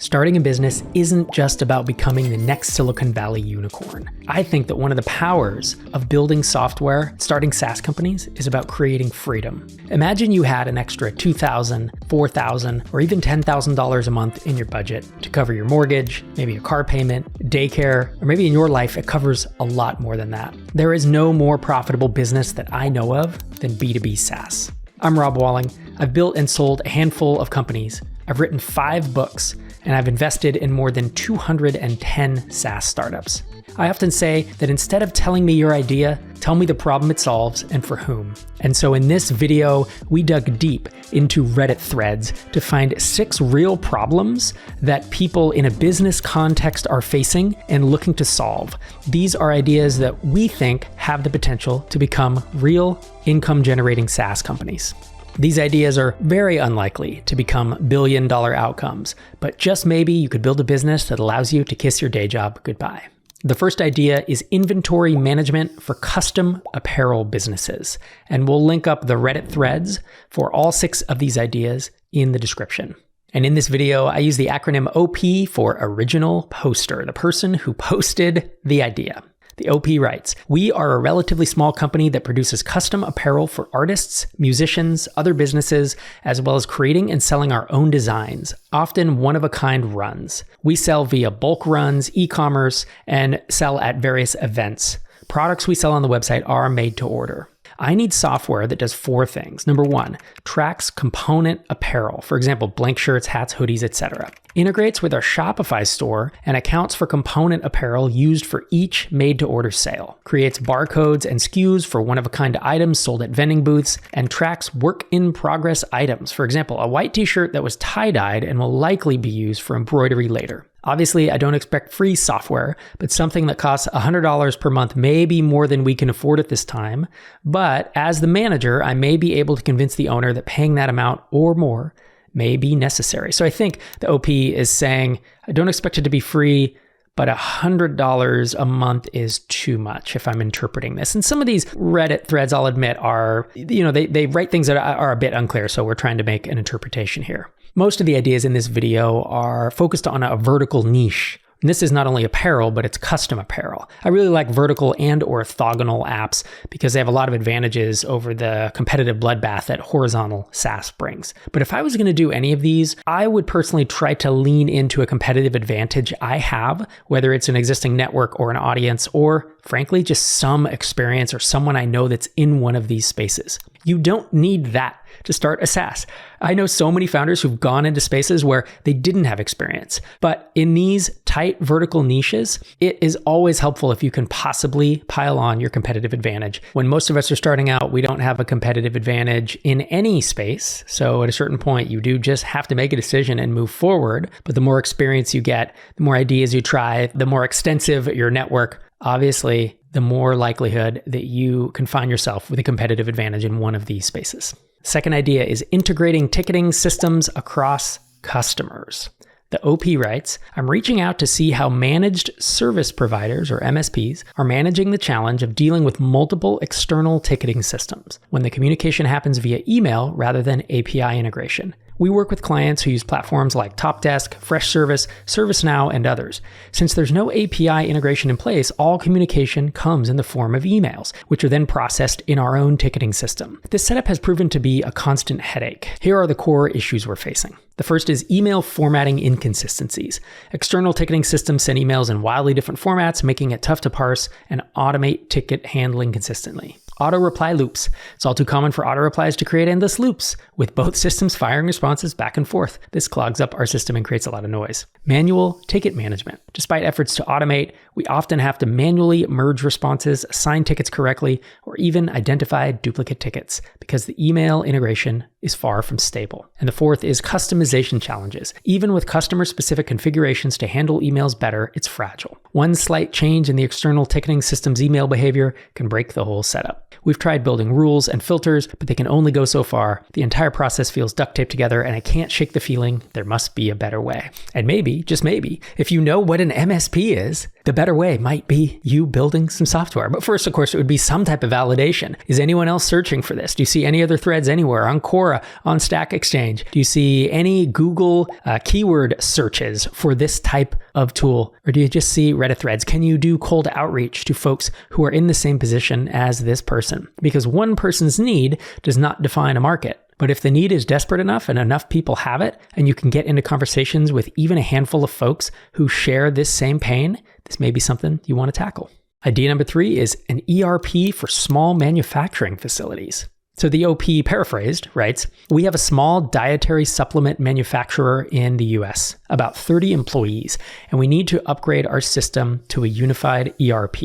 Starting a business isn't just about becoming the next Silicon Valley unicorn. I think that one of the powers of building software, starting SaaS companies, is about creating freedom. Imagine you had an extra $2,000, $4,000, or even $10,000 a month in your budget to cover your mortgage, maybe a car payment, daycare, or maybe in your life it covers a lot more than that. There is no more profitable business that I know of than B2B SaaS. I'm Rob Walling. I've built and sold a handful of companies. I've written 5 books, and I've invested in more than 210 SaaS startups. I often say that instead of telling me your idea, tell me the problem it solves and for whom. And so in this video, we dug deep into Reddit threads to find 6 real problems that people in a business context are facing and looking to solve. These are ideas that we think have the potential to become real income-generating SaaS companies. These ideas are very unlikely to become billion-dollar outcomes, but just maybe you could build a business that allows you to kiss your day job goodbye. The first idea is inventory management for custom apparel businesses, and we'll link up the Reddit threads for all 6 of these ideas in the description. And in this video, I use the acronym OP for Original Poster, the person who posted the idea. The OP writes, "We are a relatively small company that produces custom apparel for artists, musicians, other businesses, as well as creating and selling our own designs, often one-of-a-kind runs. We sell via bulk runs, e-commerce, and sell at various events. Products we sell on the website are made to order. I need software that does 4 things. Number 1, tracks component apparel, for example, blank shirts, hats, hoodies, etc. Integrates with our Shopify store and accounts for component apparel used for each made-to-order sale. Creates barcodes and SKUs for one-of-a-kind items sold at vending booths, and tracks work-in-progress items, for example, a white t-shirt that was tie-dyed and will likely be used for embroidery later. Obviously, I don't expect free software, but something that costs $100 per month may be more than we can afford at this time. But as the manager, I may be able to convince the owner that paying that amount or more may be necessary." So I think the OP is saying, I don't expect it to be free, but $100 a month is too much if I'm interpreting this. And some of these Reddit threads, I'll admit, are, they write things that are a bit unclear. So we're trying to make an interpretation here. Most of the ideas in this video are focused on a vertical niche. And this is not only apparel, but it's custom apparel. I really like vertical and orthogonal apps because they have a lot of advantages over the competitive bloodbath that horizontal SaaS brings. But if I was going to do any of these, I would personally try to lean into a competitive advantage I have, whether it's an existing network or an audience, or frankly, just some experience or someone I know that's in one of these spaces. You don't need that to start a SaaS. I know so many founders who've gone into spaces where they didn't have experience. But in these tight vertical niches, it is always helpful if you can possibly pile on your competitive advantage. When most of us are starting out, we don't have a competitive advantage in any space. So at a certain point, you do just have to make a decision and move forward. But the more experience you get, the more ideas you try, the more extensive your network, obviously, the more likelihood that you can find yourself with a competitive advantage in one of these spaces. Second idea is integrating ticketing systems across customers. The OP writes, "I'm reaching out to see how managed service providers, or MSPs, are managing the challenge of dealing with multiple external ticketing systems when the communication happens via email rather than API integration. We work with clients who use platforms like Topdesk, Freshservice, ServiceNow, and others. Since there's no API integration in place, all communication comes in the form of emails, which are then processed in our own ticketing system. This setup has proven to be a constant headache. Here are the core issues we're facing. The first is email formatting inconsistencies. External ticketing systems send emails in wildly different formats, making it tough to parse and automate ticket handling consistently. Auto reply loops. It's all too common for auto replies to create endless loops, with both systems firing responses back and forth. This clogs up our system and creates a lot of noise. Manual ticket management. Despite efforts to automate, we often have to manually merge responses, assign tickets correctly, or even identify duplicate tickets because the email integration is far from stable. And the fourth is customization challenges. Even with customer-specific configurations to handle emails better, it's fragile. One slight change in the external ticketing system's email behavior can break the whole setup. We've tried building rules and filters, but they can only go so far. The entire process feels duct taped together, and I can't shake the feeling there must be a better way. And maybe, just maybe, if you know what an MSP is, The better way might be you building some software. But first, of course, it would be some type of validation. Is anyone else searching for this? Do you see any other threads anywhere on Quora, on Stack Exchange? Do you see any Google keyword searches for this type of tool? Or do you just see Reddit threads? Can you do cold outreach to folks who are in the same position as this person? Because one person's need does not define a market. But if the need is desperate enough and enough people have it, and you can get into conversations with even a handful of folks who share this same pain, this may be something you want to tackle. Idea number 3 is an ERP for small manufacturing facilities. So the OP, paraphrased, writes, we have a small dietary supplement manufacturer in the US, about 30 employees, and we need to upgrade our system to a unified ERP.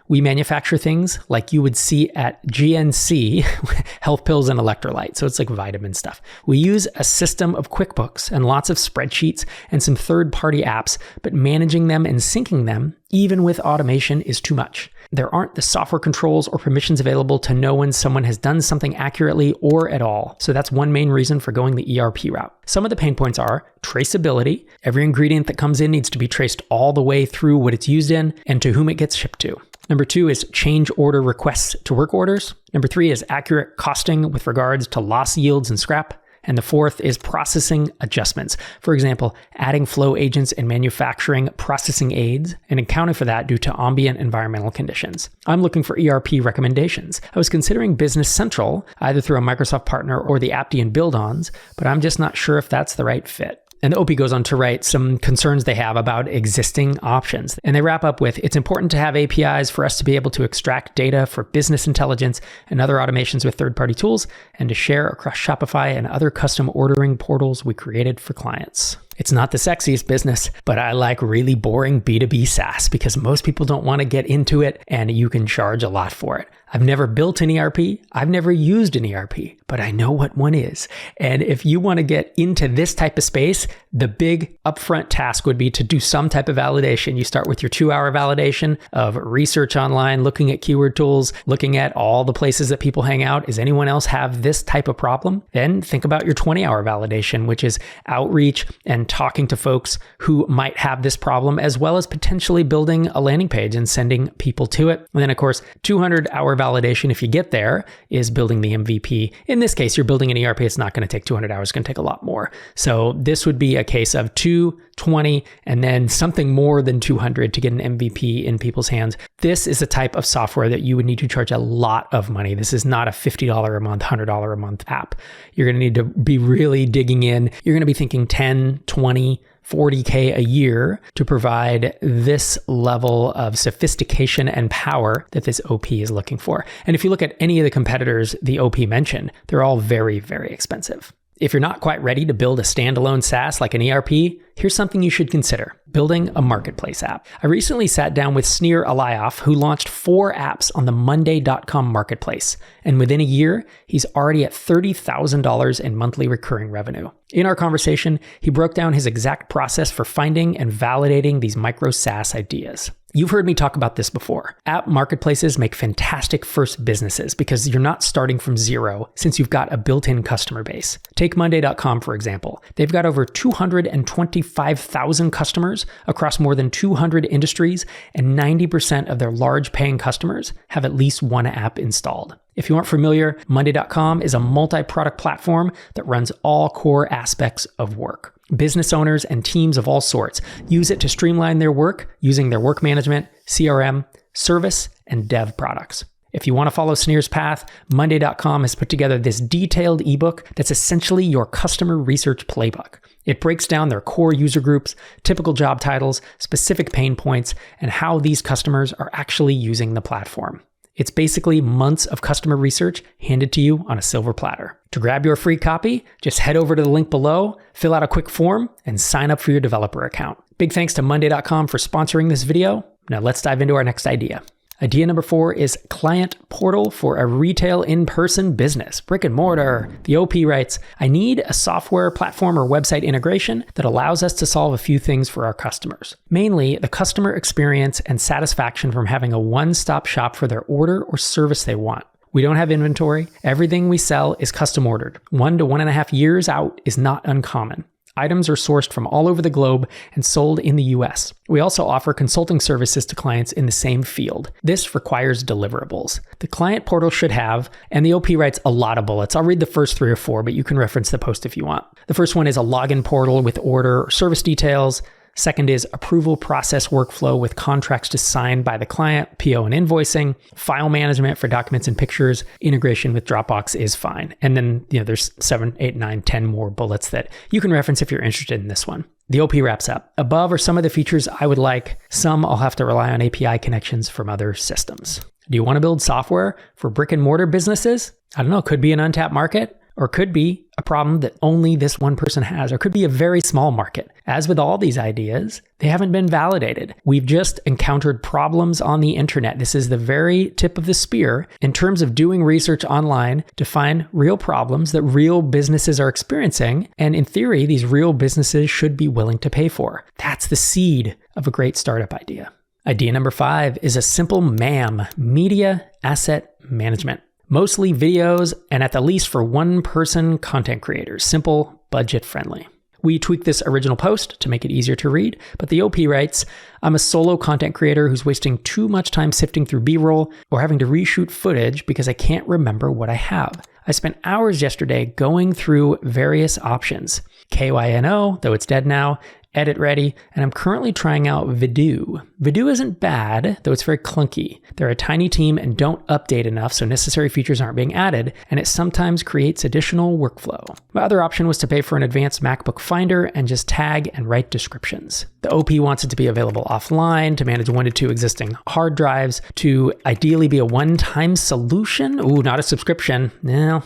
We manufacture things like you would see at GNC, health pills and electrolytes. So it's like vitamin stuff. We use a system of QuickBooks and lots of spreadsheets and some third-party apps, but managing them and syncing them, even with automation, is too much. There aren't the software controls or permissions available to know when someone has done something accurately or at all. So that's one main reason for going the ERP route. Some of the pain points are traceability. Every ingredient that comes in needs to be traced all the way through what it's used in and to whom it gets shipped to. Number 2 is change order requests to work orders. Number 3 is accurate costing with regards to loss yields and scrap. And the 4th is processing adjustments. For example, adding flow agents and manufacturing processing aids and accounting for that due to ambient environmental conditions. I'm looking for ERP recommendations. I was considering Business Central, either through a Microsoft partner or the Appian build-ons, but I'm just not sure if that's the right fit. And the OP goes on to write some concerns they have about existing options. And they wrap up with, it's important to have APIs for us to be able to extract data for business intelligence and other automations with third-party tools, and to share across Shopify and other custom ordering portals we created for clients. It's not the sexiest business, but I like really boring B2B SaaS because most people don't want to get into it and you can charge a lot for it. I've never built an ERP. I've never used an ERP, but I know what one is. And if you want to get into this type of space, the big upfront task would be to do some type of validation. You start with your 2-hour validation of research online, looking at keyword tools, looking at all the places that people hang out. Does anyone else have this type of problem? Then think about your 20-hour validation, which is outreach and talking to folks who might have this problem, as well as potentially building a landing page and sending people to it. And then, of course, 200-hour validation, if you get there, is building the MVP. In this case, you're building an ERP. It's not going to take 200 hours. It's going to take a lot more. So this would be a case of 220 and then something more than 200 to get an MVP in people's hands. This is a type of software that you would need to charge a lot of money. This is not a $50 a month, $100 a month app. You're going to need to be really digging in. You're going to be thinking 10, 20, 40K a year to provide this level of sophistication and power that this OP is looking for. And if you look at any of the competitors the OP mentioned, they're all very, very expensive. If you're not quite ready to build a standalone SaaS like an ERP, here's something you should consider: building a marketplace app. I recently sat down with Sneer Alayoff, who launched 4 apps on the Monday.com marketplace. And within a year, he's already at $30,000 in monthly recurring revenue. In our conversation, he broke down his exact process for finding and validating these micro SaaS ideas. You've heard me talk about this before. App marketplaces make fantastic first businesses because you're not starting from zero since you've got a built-in customer base. Take Monday.com, for example. They've got over 225,000 customers across more than 200 industries, and 90% of their large paying customers have at least one app installed. If you aren't familiar, Monday.com is a multi-product platform that runs all core aspects of work. Business owners and teams of all sorts use it to streamline their work using their work management, CRM, service, and dev products. If you want to follow Sneer's path, Monday.com has put together this detailed ebook that's essentially your customer research playbook. It breaks down their core user groups, typical job titles, specific pain points, and how these customers are actually using the platform. It's basically months of customer research handed to you on a silver platter. To grab your free copy, just head over to the link below, fill out a quick form, and sign up for your developer account. Big thanks to Monday.com for sponsoring this video. Now let's dive into our next idea. Idea number 4 is client portal for a retail in-person business, brick and mortar. The OP writes, I need a software platform or website integration that allows us to solve a few things for our customers. Mainly the customer experience and satisfaction from having a one-stop shop for their order or service they want. We don't have inventory. Everything we sell is custom ordered. 1 to 1.5 years out is not uncommon. Items are sourced from all over the globe and sold in the US. We also offer consulting services to clients in the same field. This requires deliverables. The client portal should have, and the OP writes a lot of bullets. I'll read the first 3 or 4, but you can reference the post if you want. The first one is a login portal with order or service details. Second is approval process workflow with contracts to sign by the client, PO and invoicing, file management for documents and pictures, integration with Dropbox is fine. And then, there's 7, 8, 9, 10 more bullets that you can reference if you're interested in this one. The OP wraps up. Above are some of the features I would like. Some I'll have to rely on API connections from other systems. Do you want to build software for brick and mortar businesses? I don't know, could be an untapped market. Or could be a problem that only this one person has, or could be a very small market. As with all these ideas, they haven't been validated. We've just encountered problems on the internet. This is the very tip of the spear in terms of doing research online to find real problems that real businesses are experiencing. And in theory, these real businesses should be willing to pay for. That's the seed of a great startup idea. Idea number 5 is a simple MAM, Media Asset Management. Mostly videos, and at the least for one-person content creators. Simple, budget-friendly. We tweaked this original post to make it easier to read, but the OP writes, I'm a solo content creator who's wasting too much time sifting through B-roll or having to reshoot footage because I can't remember what I have. I spent hours yesterday going through various options. KYNO, though it's dead now, Edit Ready, and I'm currently trying out Vidoo. Vidoo isn't bad, though it's very clunky. They're a tiny team and don't update enough, so necessary features aren't being added, and it sometimes creates additional workflow. My other option was to pay for an advanced MacBook Finder and just tag and write descriptions. The OP wants it to be available offline, to manage 1 to 2 existing hard drives, to ideally be a one-time solution. Ooh, not a subscription. No.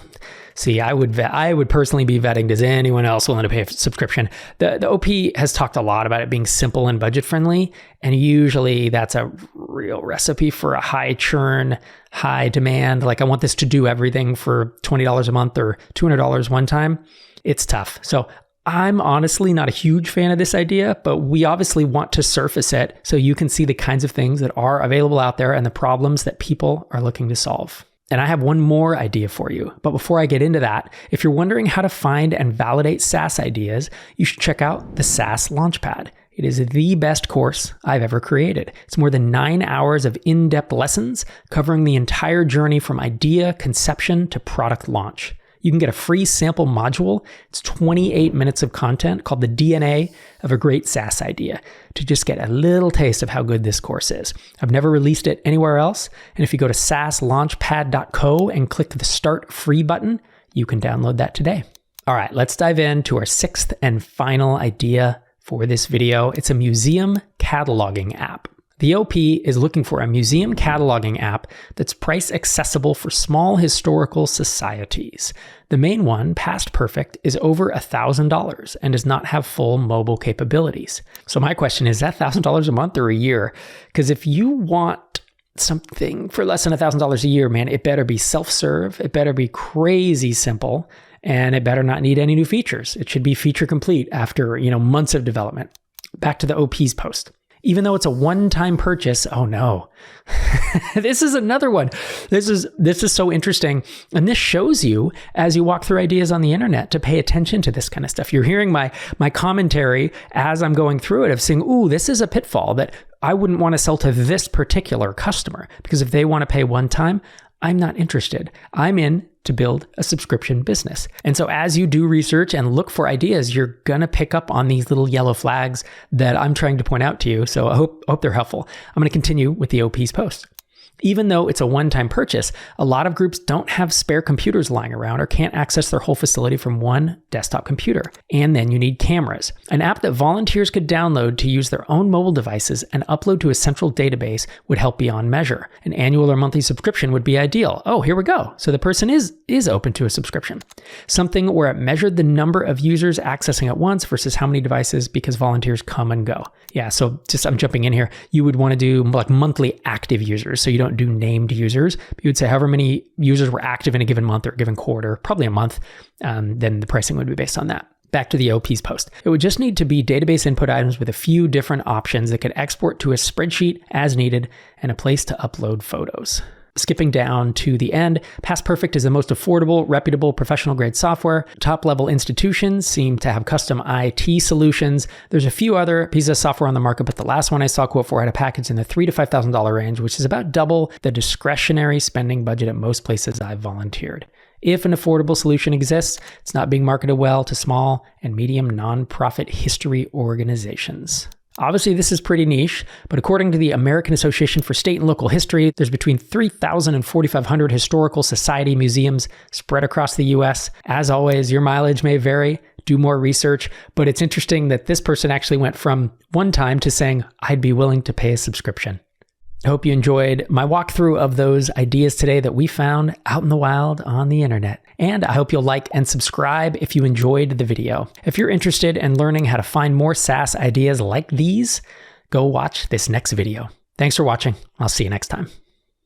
See, I would personally be vetting, does anyone else willing to pay a subscription? The OP has talked a lot about it being simple and budget friendly, and usually that's a real recipe for a high churn, high demand. Like, I want this to do everything for $20 a month or $200 one time. It's tough. So I'm honestly not a huge fan of this idea, but we obviously want to surface it so you can see the kinds of things that are available out there and the problems that people are looking to solve. And I have one more idea for you. But before I get into that, if you're wondering how to find and validate SaaS ideas, you should check out the SaaS Launchpad. It is the best course I've ever created. It's more than 9 hours of in-depth lessons covering the entire journey from idea conception to product launch. You can get a free sample module. It's 28 minutes of content called the DNA of a great SaaS idea to just get a little taste of how good this course is. I've never released it anywhere else. And if you go to saaslaunchpad.co and click the Start Free button, you can download that today. All right, let's dive into our 6th and final idea for this video. It's a museum cataloging app. The OP is looking for a museum cataloging app that's price accessible for small historical societies. The main one, Past Perfect, is over $1,000 and does not have full mobile capabilities. So my question is that $1,000 a month or a year? Because if you want something for less than $1,000 a year, man, it better be self-serve, it better be crazy simple, and it better not need any new features. It should be feature complete after, months of development. Back to the OP's post. Even though it's a one-time purchase, oh no, this is another one. This is so interesting. And this shows you, as you walk through ideas on the internet, to pay attention to this kind of stuff. You're hearing my commentary as I'm going through it of saying, ooh, this is a pitfall that I wouldn't want to sell to this particular customer, because if they want to pay one time, I'm not interested. I'm in to build a subscription business. And so as you do research and look for ideas, you're going to pick up on these little yellow flags that I'm trying to point out to you. So I hope they're helpful. I'm going to continue with the OP's post. Even though it's a one-time purchase, a lot of groups don't have spare computers lying around or can't access their whole facility from one desktop computer. And then you need cameras. An app that volunteers could download to use their own mobile devices and upload to a central database would help beyond measure. An annual or monthly subscription would be ideal. Oh, here we go. So the person is open to a subscription. Something where it measured the number of users accessing at once versus how many devices, because volunteers come and go. Yeah, so I'm jumping in here. You would want to do like monthly active users. So you don't do named users, but you would say however many users were active in a given month or a given quarter, probably a month, then the pricing would be based on that. Back to the OP's post. It would just need to be database input items with a few different options that could export to a spreadsheet as needed and a place to upload photos. Skipping down to the end, Past Perfect is the most affordable, reputable, professional-grade software. Top-level institutions seem to have custom IT solutions. There's a few other pieces of software on the market, but the last one I saw quote for had a package in the $3,000 to $5,000 range, which is about double the discretionary spending budget at most places I've volunteered. If an affordable solution exists, it's not being marketed well to small and medium nonprofit history organizations. Obviously, this is pretty niche, but according to the American Association for State and Local History, there's between 3,000 and 4,500 historical society museums spread across the US. As always, your mileage may vary. Do more research, but it's interesting that this person actually went from one time to saying, I'd be willing to pay a subscription. I hope you enjoyed my walkthrough of those ideas today that we found out in the wild on the internet. And I hope you'll like and subscribe if you enjoyed the video. If you're interested in learning how to find more SaaS ideas like these, go watch this next video. Thanks for watching. I'll see you next time.